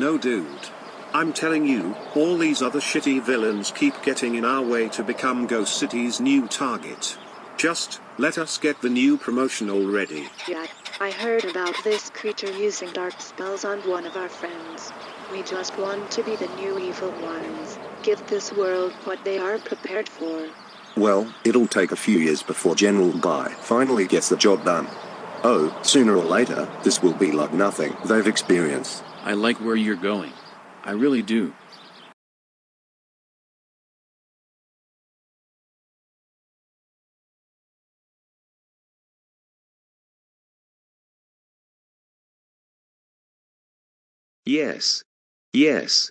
No dude. I'm telling you, all these other shitty villains keep getting in our way to become Ghost City's new target. Just, let us get the new promotion already. Yeah, I heard about this creature using dark spells on one of our friends. We just want to be the new evil ones. Give this world what they are prepared for. Well, it'll take a few years before General Guy finally gets the job done. Oh, sooner or later, this will be like nothing they've experienced. I like where you're going. I really do. Yes. Yes.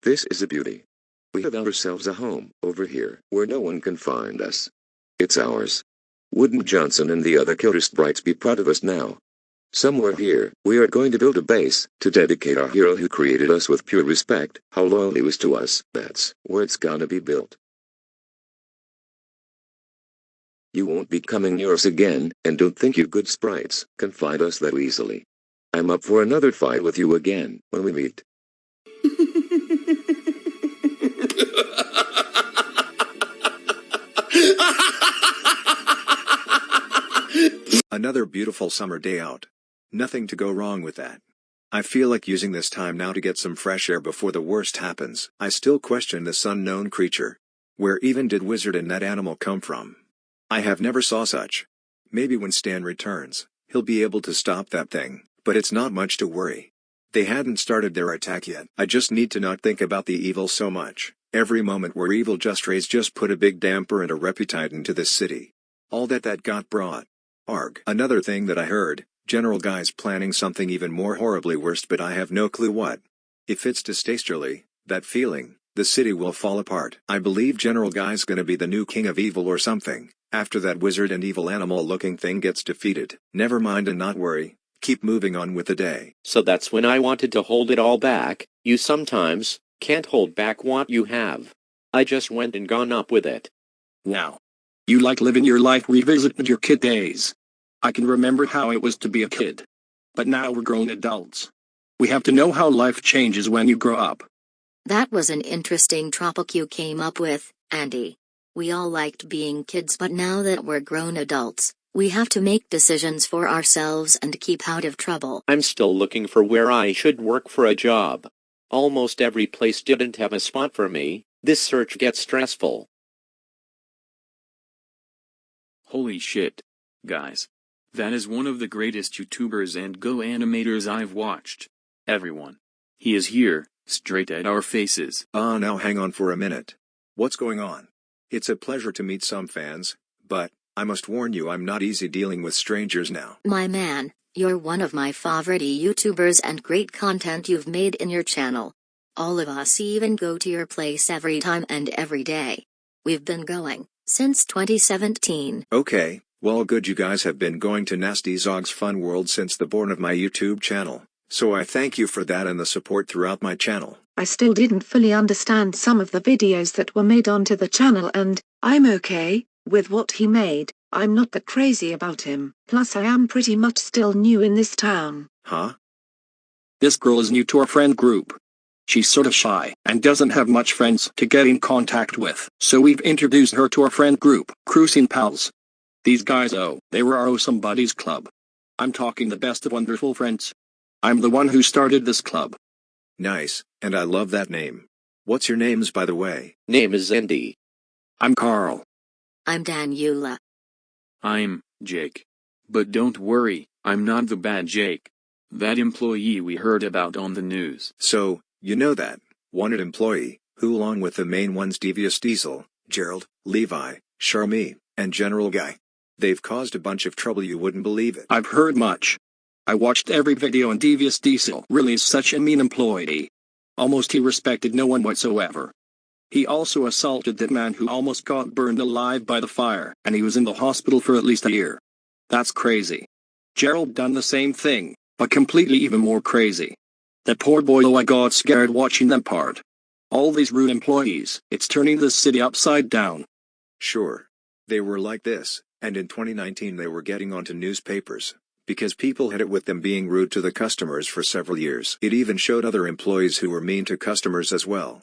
This is a beauty. We have ourselves a home over here where no one can find us. It's ours. Wouldn't Johnson and the other killer sprites be proud of us now? Somewhere here, we are going to build a base to dedicate our hero who created us with pure respect, how loyal he was to us. That's where it's gonna be built. You won't be coming near us again, and don't think you good sprites can find us that easily. I'm up for another fight with you again when we meet. Another beautiful summer day out. Nothing to go wrong with that. I feel like using this time now to get some fresh air before the worst happens. I still question this unknown creature. Where even did Wizard and that animal come from? I have never saw such. Maybe when Stan returns, he'll be able to stop that thing, but it's not much to worry. They hadn't started their attack yet. I just need to not think about the evil so much. Every moment where evil just raised just put a big damper and a reputide into this city. All that got brought. Arg. Another thing that I heard, General Guy's planning something even more horribly worse, but I have no clue what. If it's distastefully, that feeling, the city will fall apart. I believe General Guy's gonna be the new king of evil or something, after that wizard and evil animal looking thing gets defeated. Never mind and not worry, keep moving on with the day. So that's when I wanted to hold it all back. You sometimes can't hold back what you have. I just went and gone up with it. Now. You like living your life revisited your kid days. I can remember how it was to be a kid. But now we're grown adults. We have to know how life changes when you grow up. That was an interesting topic you came up with, Andy. We all liked being kids, but now that we're grown adults, we have to make decisions for ourselves and keep out of trouble. I'm still looking for where I should work for a job. Almost every place didn't have a spot for me. This search gets stressful. Holy shit. Guys. That is one of the greatest YouTubers and Go animators I've watched. Everyone. He is here, straight at our faces. Now hang on for a minute. What's going on? It's a pleasure to meet some fans, but I must warn you I'm not easy dealing with strangers now. My man, you're one of my favorite YouTubers and great content you've made in your channel. All of us even go to your place every time and every day. We've been going since 2017. Okay, well good, you guys have been going to Nasty Zog's Fun World since the born of my YouTube channel, so I thank you for that and the support throughout my channel. I still didn't fully understand some of the videos that were made onto the channel, and I'm okay with what he made. I'm not that crazy about him. Plus I am pretty much still new in this town. Huh? This girl is new to our friend group. She's sort of shy and doesn't have much friends to get in contact with, so we've introduced her to our friend group, Crusin Pals. These guys, they were our awesome buddies club. I'm talking the best of wonderful friends. I'm the one who started this club. Nice, and I love that name. What's your names, by the way? Name is Andy. I'm Carl. I'm Daniela. I'm Jake. But don't worry, I'm not the bad Jake. That employee we heard about on the news. So, you know that wanted employee, who along with the main ones Devious Diesel, Gerald, Levi, Charmy, and General Guy. They've caused a bunch of trouble, you wouldn't believe it. I've heard much. I watched every video and Devious Diesel really is such a mean employee. Almost he respected no one whatsoever. He also assaulted that man who almost got burned alive by the fire, and he was in the hospital for at least a year. That's crazy. Gerald done the same thing, but completely even more crazy. That poor boy, I got scared watching that part. All these rude employees, it's turning this city upside down. Sure. They were like this, and in 2019 they were getting onto newspapers. because people had it with them being rude to the customers for several years. It even showed other employees who were mean to customers as well.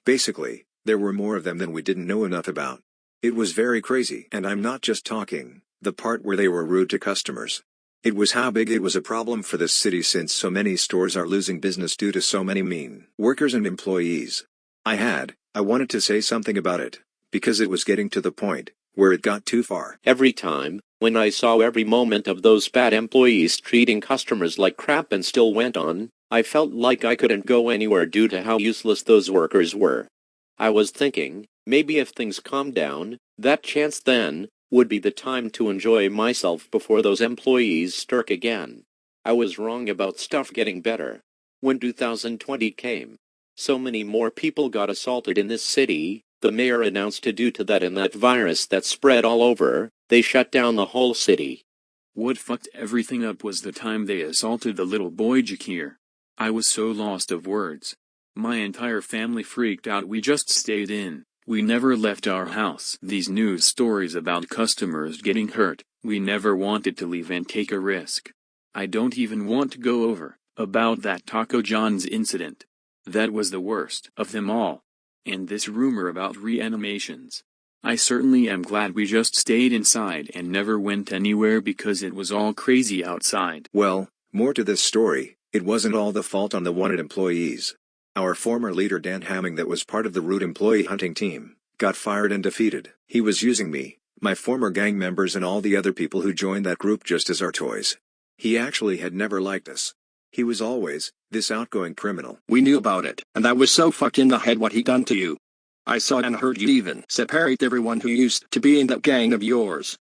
Basically, there were more of them than we didn't know enough about. It was very crazy. And I'm not just talking the part where they were rude to customers. It was how big it was a problem for this city since so many stores are losing business due to so many mean workers and employees. I wanted to say something about it, because it was getting to the point where it got too far. Every time, when I saw every moment of those bad employees treating customers like crap and still went on, I felt like I couldn't go anywhere due to how useless those workers were. I was thinking, maybe if things calmed down, that chance then would be the time to enjoy myself before those employees struck again. I was wrong about stuff getting better. When 2020 came, so many more people got assaulted in this city. The mayor announced due to that and that virus that spread all over, they shut down the whole city. What fucked everything up was the time they assaulted the little boy Jakir. I was so lost of words. My entire family freaked out. We just stayed in. We never left our house. These news stories about customers getting hurt, we never wanted to leave and take a risk. I don't even want to go over about that Taco John's incident. That was the worst of them all. And this rumor about reanimations. I certainly am glad we just stayed inside and never went anywhere because it was all crazy outside. Well, more to this story, it wasn't all the fault on the wanted employees. Our former leader Dan Hamming, that was part of the rude employee hunting team, got fired and defeated. He was using me, my former gang members and all the other people who joined that group just as our toys. He actually had never liked us. He was always this outgoing criminal. We knew about it, and I was so fucked in the head what he done to you. I saw and heard you even separate everyone who used to be in that gang of yours.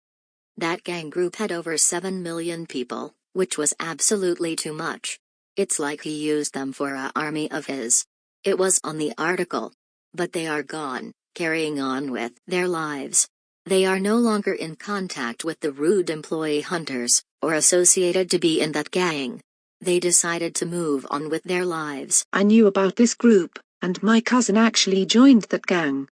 That gang group had over 7 million people, which was absolutely too much. It's like he used them for an army of his. It was on the article. But they are gone, carrying on with their lives. They are no longer in contact with the rude employee hunters, or associated to be in that gang. They decided to move on with their lives. I knew about this group, and my cousin actually joined that gang.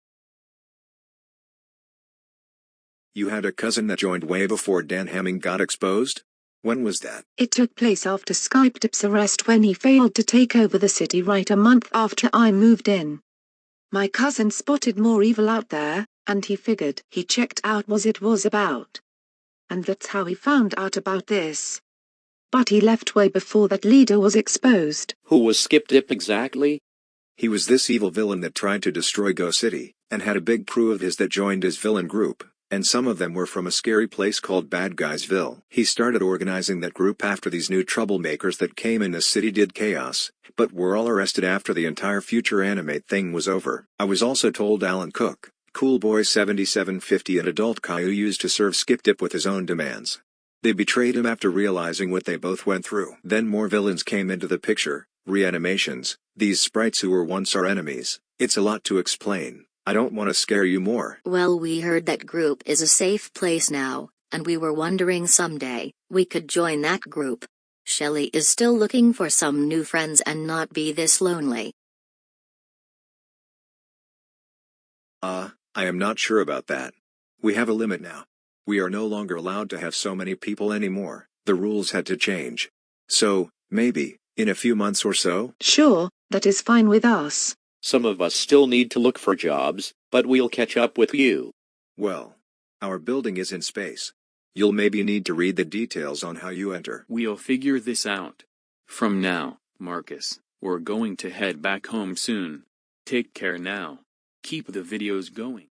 You had a cousin that joined way before Dan Hamming got exposed? When was that? It took place after Skype Dip's arrest when he failed to take over the city right a month after I moved in. My cousin spotted more evil out there, and he figured he checked out what it was about. And that's how he found out about this. But he left way before that leader was exposed. Who was Skip Dip exactly? He was this evil villain that tried to destroy Go City, and had a big crew of his that joined his villain group, and some of them were from a scary place called Bad Guysville. He started organizing that group after these new troublemakers that came in the city did chaos, but were all arrested after the entire Future Animate thing was over. I was also told Alan Cook, Cool Boy 7750, an adult Caillou, used to serve Skip Dip with his own demands. They betrayed him after realizing what they both went through. Then more villains came into the picture, reanimations, these sprites who were once our enemies. It's a lot to explain. I don't want to scare you more. Well, we heard that group is a safe place now, and we were wondering someday we could join that group. Shelly is still looking for some new friends and not be this lonely. I am not sure about that. We have a limit now. We are no longer allowed to have so many people anymore. The rules had to change. So, maybe, in a few months or so? Sure, that is fine with us. Some of us still need to look for jobs, but we'll catch up with you. Well, our building is in space. You'll maybe need to read the details on how you enter. We'll figure this out. From now, Marcus, we're going to head back home soon. Take care now. Keep the videos going.